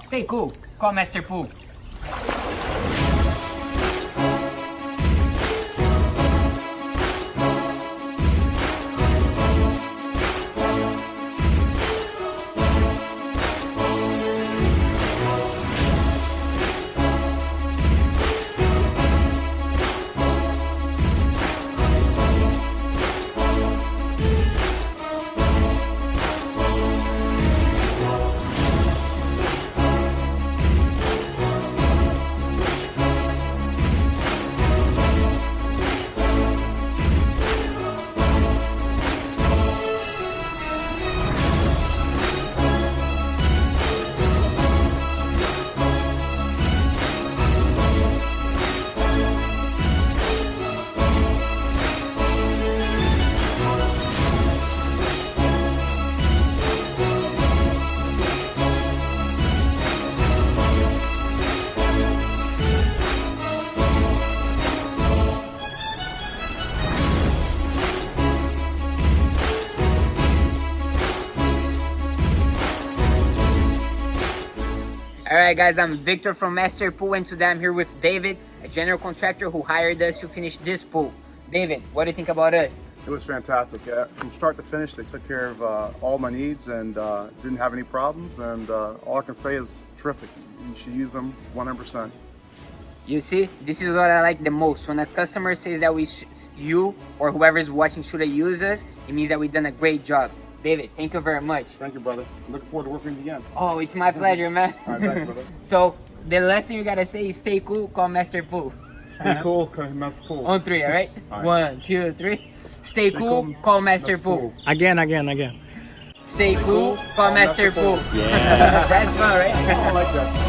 Stay cool. Call Master Pool. Alright guys, I'm Victor from Master Pool, and today I'm here with David, a general contractor who hired us to finish this pool. David, what do you think about us? It was fantastic. From start to finish, they took care of all my needs and didn't have any problems, and all I can say is terrific. You should use them 100%. You see, this is what I like the most. When a customer says that you or whoever is watching should use us, it means that we've done a great job. David, thank you very much. Thank you, brother. I'm looking forward to working with you again. Oh, it's my pleasure, man. All right, thanks, brother. So, the last thing you gotta say is stay cool, call Master Pool. Stay cool, call Master Pool. On three, alright? All right. 1, 2, 3. Stay cool, call Master Pool. Again. Stay cool, call Master Pool. Yeah. That's fun, right? I like that.